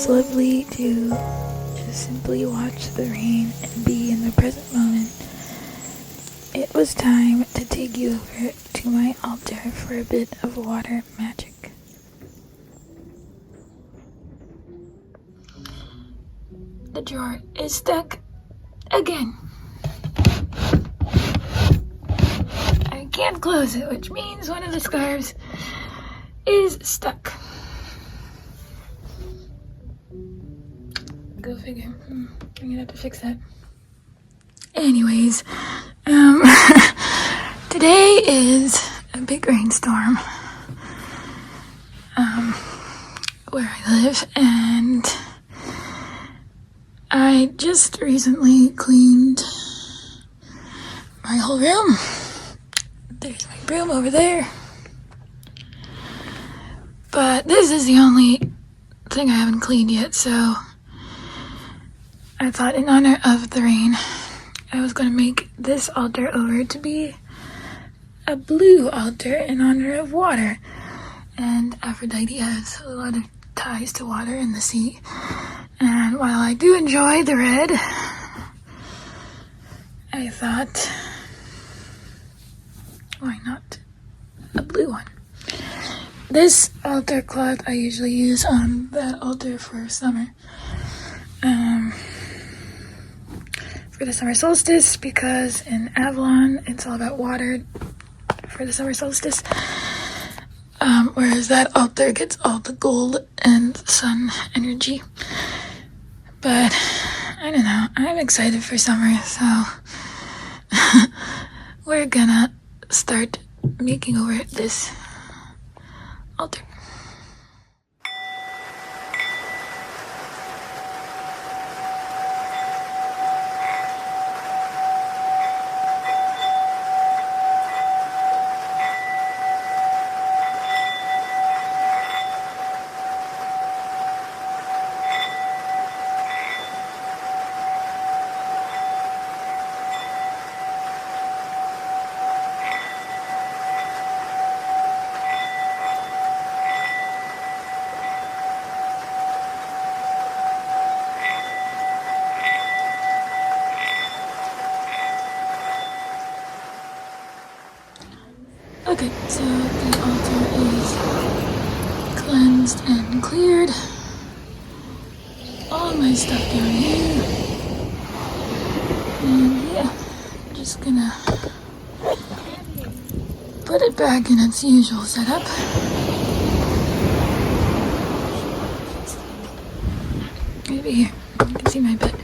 was lovely to just simply watch the rain and be in the present moment. It was time to take you over to my altar for a bit of water magic. The drawer is stuck again. I can't close it, which means one of the scarves is stuck. Go figure. I'm gonna have to fix that. Anyways, today is a big rainstorm where I live, and I just recently cleaned my whole room. There's my broom over there. But this is the only thing I haven't cleaned yet, so I thought in honor of the rain, I was going to make this altar over to be a blue altar in honor of water. And Aphrodite has a lot of ties to water and the sea. And while I do enjoy the red, I thought, why not a blue one? This altar cloth I usually use on that altar for summer. For the summer solstice, because in Avalon it's all about water for the summer solstice. Whereas that altar gets all the gold and sun energy. But I don't know, I'm excited for summer, so we're gonna start making over this altar. Okay, so the altar is cleansed and cleared. All my stuff down here. And yeah, just gonna put it back in its usual setup. Maybe here, you can see my bed.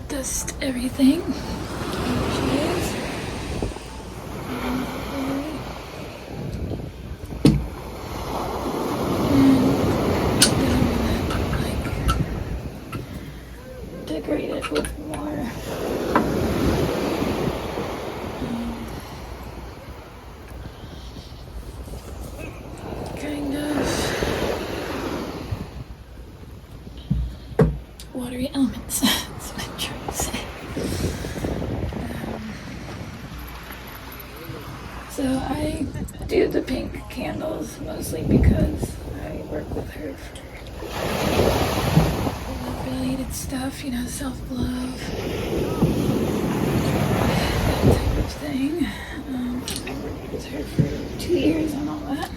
Dust everything. There she is. And decorate it with more kind of watery elements. That's what I'm trying to say. So I do the pink candles mostly because I work with her for love-related stuff, you know, self-love, that type of thing. I worked with her for 2 years on all that.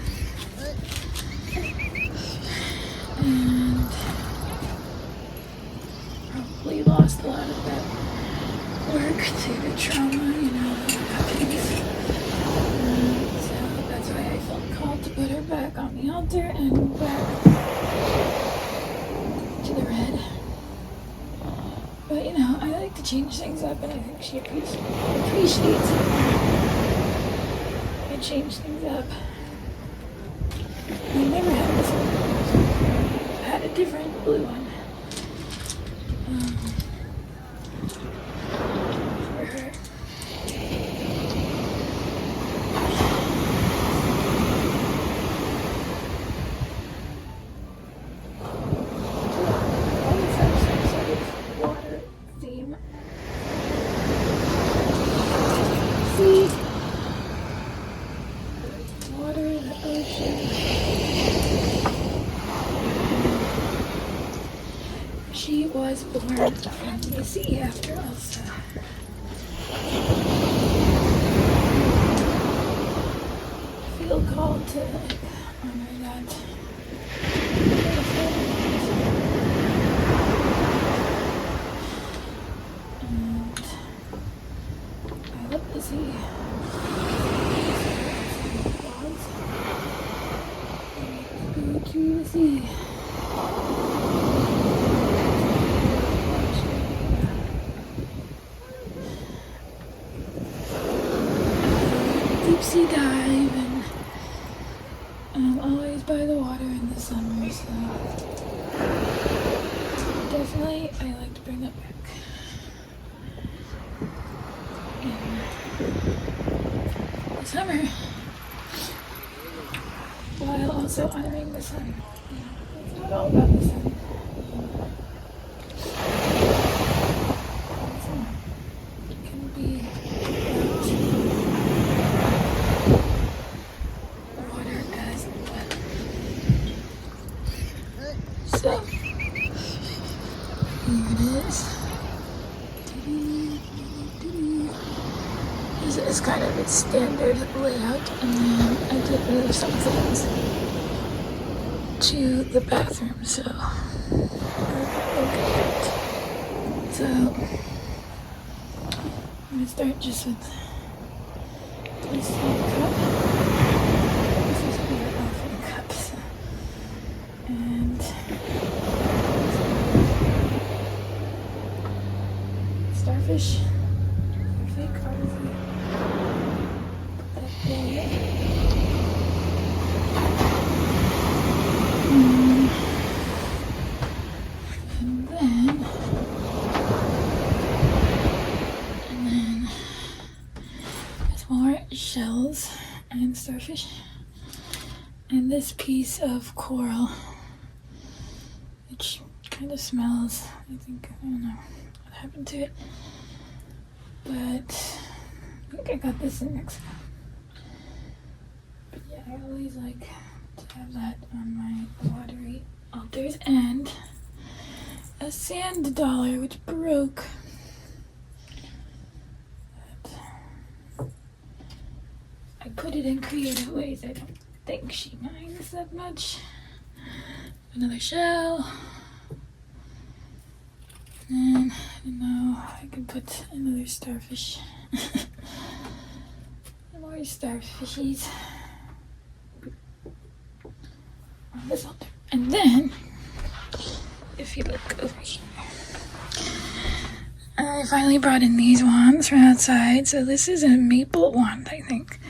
And probably lost a lot of that work to the trauma, you know, that happens. So that's why I felt called to put her back on the altar and back to the red. But you know, I like to change things up, and I think she appreciates it. I change things up. I never had this one. I had a different blue one. For her. Water theme. See? She was born from the sea after Elsa. I feel called to honor that. And I love the sea. Go to the sea. Deep sea dive, and I'm always by the water in the summer, so definitely I like to bring that back. In the summer, while also honoring the sun. It's not all about the sun. It can be about water as well. So, here it is. This is kind of its standard layout, and then I did move some things to the bathroom, so look at that. So I'm gonna start just with this little cup. This is where I often cups, and starfish. Fake obviously. And then there's more shells and starfish, and this piece of coral, which kind of smells. I don't know what happened to it, but I think I got this in Mexico. But yeah, I always like to have that on my watery altars, and a sand dollar which broke. But I put it in creative ways. I don't think she minds that much. Another shell. And I don't know, I can put another starfish. More starfishies on this altar. And then, if you look over here, I finally brought in these wands from outside. So this is a maple wand, I think.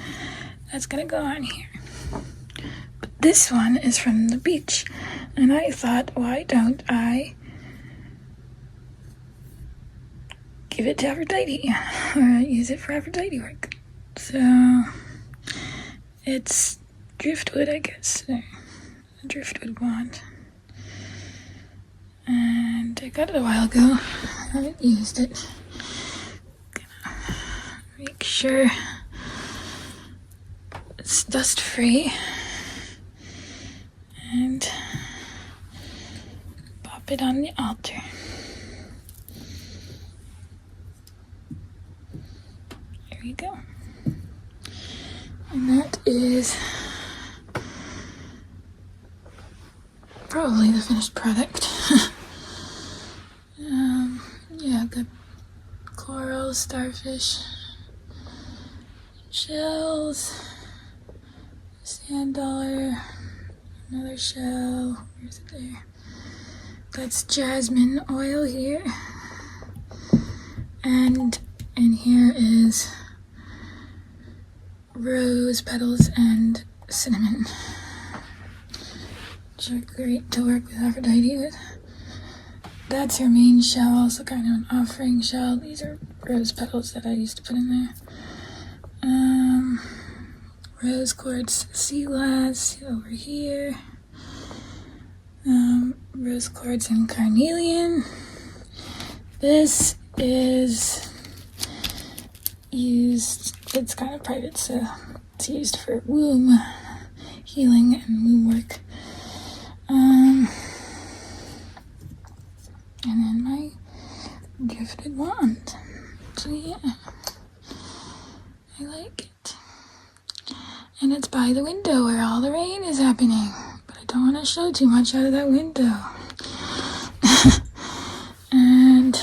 That's gonna go on here. But this one is from the beach. And I thought, why don't I give it to Aphrodite, or use it for Aphrodite work. So it's driftwood, I guess, a driftwood wand. And I got it a while ago. I haven't used it. Gonna make sure it's dust free and pop it on the altar. There you go. And that is probably the finished product. Yeah, good coral, starfish, shells, sand dollar, another shell. Where's it there? That's jasmine oil here. And in here is rose petals and cinnamon, which are great to work with Aphrodite with. That's her main shell, also kind of an offering shell. These are rose petals that I used to put in there. Rose quartz sea glass over here. Rose quartz and carnelian. This is used, it's kind of private, so it's used for womb healing and womb work. And then my gifted wand. So yeah, I like it. And it's by the window where all the rain is happening. But I don't want to show too much out of that window. And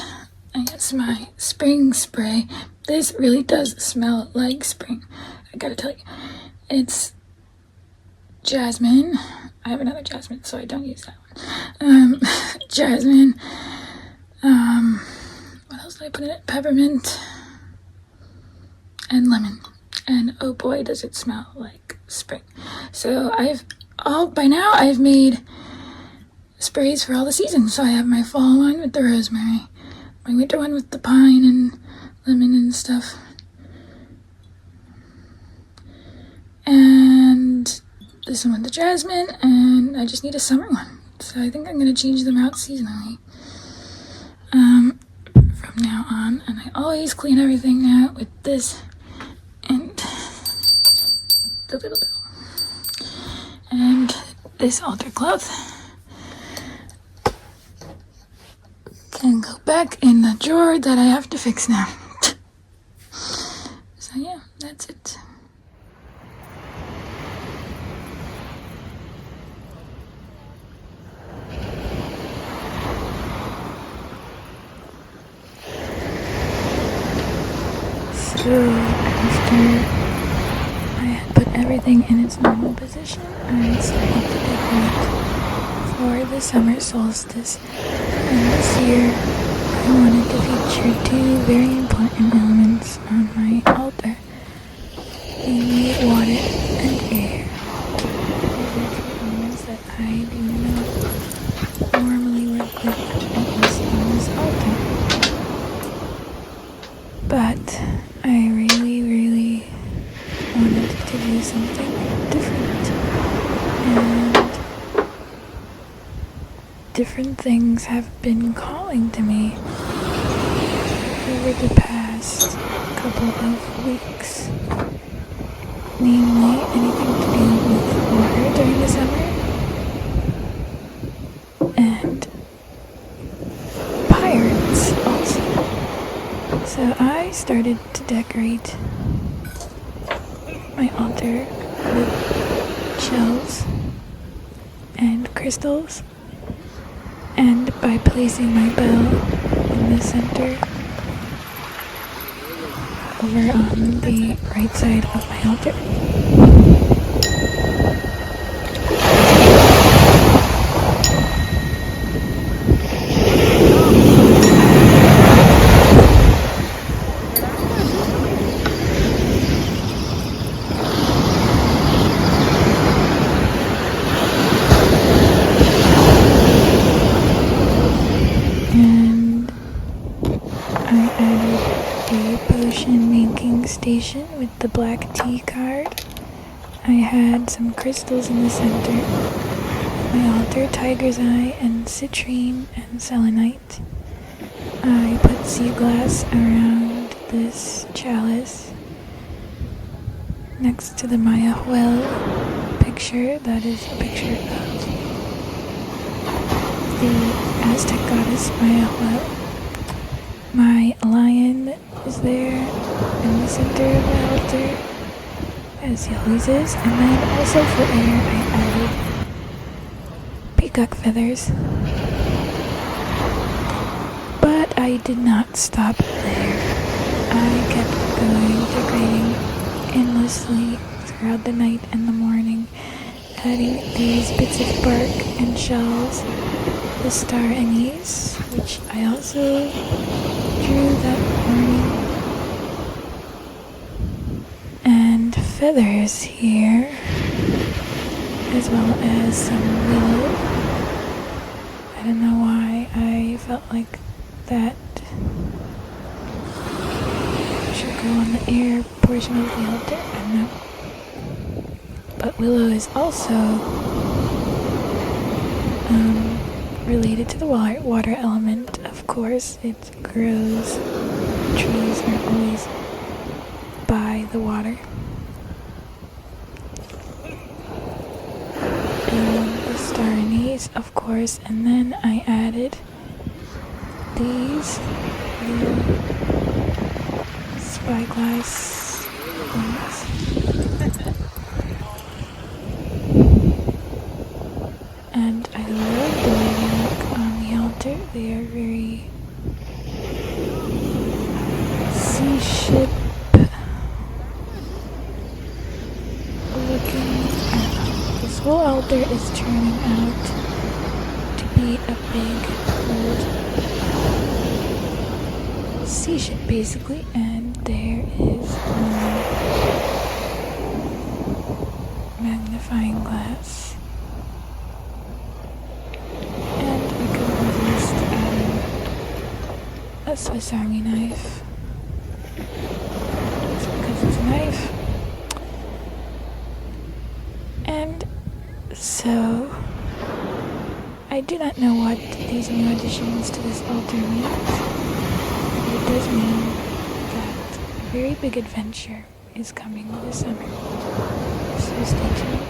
I guess my spring spray. This really does smell like spring. I gotta tell you. It's jasmine. I have another jasmine, so I don't use that one. Jasmine. What else did I put in it? Peppermint. And lemon. And oh boy, does it smell like spring. So by now I've made sprays for all the seasons. So I have my fall one with the rosemary, my winter one with the pine and lemon and stuff, and this one with the jasmine, and I just need a summer one. So I think I'm going to change them out seasonally from now on. And I always clean everything out with this and the little bell. And this altar cloth can go back in the drawer that I have to fix now. So yeah, that's it. So after I had put everything in its normal position, I started to decorate for the summer solstice. And this year, I wanted to feature two very important elements on my altar, namely water and air. These are two elements that I do not normally work with, at least on this altar. But I really wanted to do something different. And different things have been calling to me over the past couple of weeks. Namely, anything to do with water during the summer and pirates also. So I started to decorate my altar with shells and crystals, and by placing my bell in the center over on the right side of my altar. And I added a potion making station with the black tea card. I had some crystals in the center. My altar, tiger's eye and citrine and selenite. I put sea glass around this chalice next to the Mayahuel picture. That is a picture of the Aztec goddess Mayahuel. My lion is there in the center of my altar, as he always is. And then also for air, I added peacock feathers. But I did not stop there. I kept going, decorating endlessly throughout the night and the morning, adding these bits of bark and shells, the star anise, which I also drew that morning, and feathers here, as well as some willow. I don't know why I felt like that should go on the air portion of the altar. I don't know. But willow is also related to the water element, of course. It grows, trees are always by the water. And the star anise, of course, and then I added these little spyglass things. And I love the way they look on the altar. They are very sea ship looking. This whole altar is turning out to be a big old sea ship basically, and there is my magnifying glass. And I could have used a Swiss Army knife. Just because it's a knife. And so I do not know what these new additions to this altar mean. But it does mean that a very big adventure is coming this summer. So stay tuned.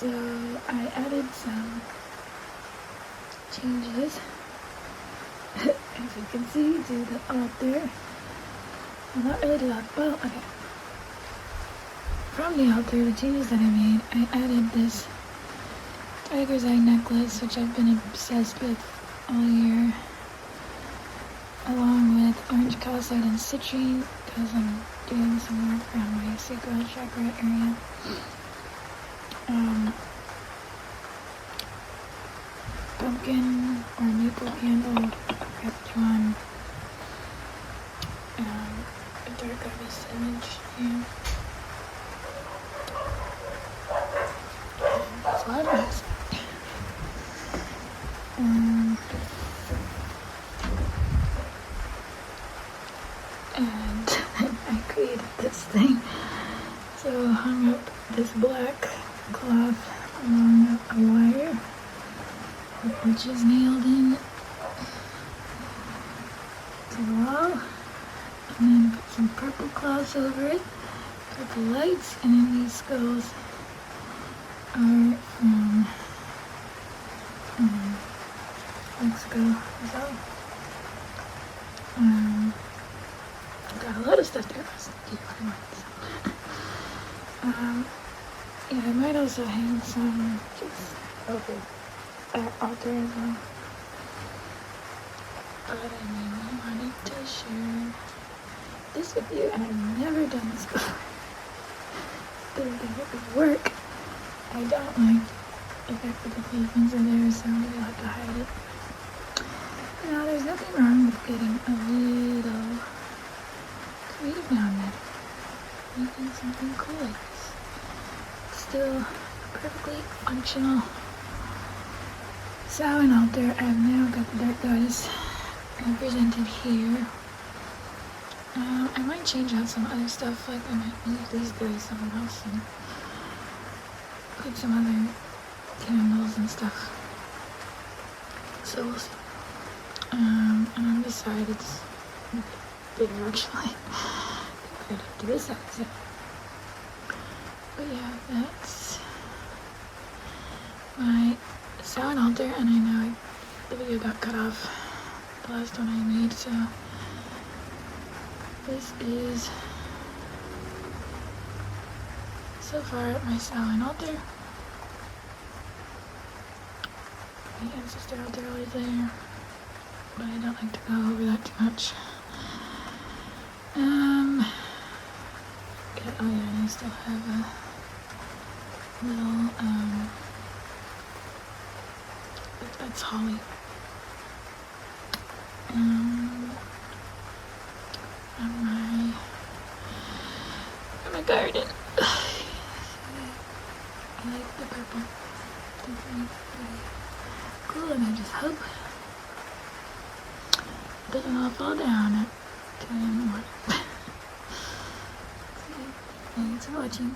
So I added some changes, as you can see, to the altar. Well, not really to the, well, okay. From the altar, the changes that I made, I added this tiger's eye necklace, which I've been obsessed with all year, along with orange calcite and citrine, because I'm doing some work around my sacral chakra area. Pumpkin or maple candle, kept one. A dark artist image here. Flowers. And I created this thing. So I hung up this black cloth along a wire, which is nailed in to the wall, and then put some purple cloths over it, purple lights, and then these skulls are from Mexico as well. Got a lot of stuff there. Yeah, I might also hang some just over that altar as well. But I mainly wanted to share this with you, and I've never done this before. Didn't think it would work. I don't like the fact that the pavements are there, so maybe I'll have to hide it. Now, there's nothing wrong with getting a little creative now and then. Making something cool like this. It's still a perfectly functional Samhain altar. I've now got the Dark Goddess represented here. I might change out some other stuff, like I might leave these guys somewhere else and put some other candles and stuff. So we'll see. And on this side it's a bit bigger actually compared to this side. So. But yeah, that's my Samhain altar, and I know the video got cut off, the last one I made, so this is so far my Samhain altar. The ancestor altar always there, but I don't like to go over that too much. Oh yeah, and I still have a little, that's holly. From my garden. I like the purple. It's really cool, and I just hope it doesn't all fall down at 2 in the morning. Thanks for watching.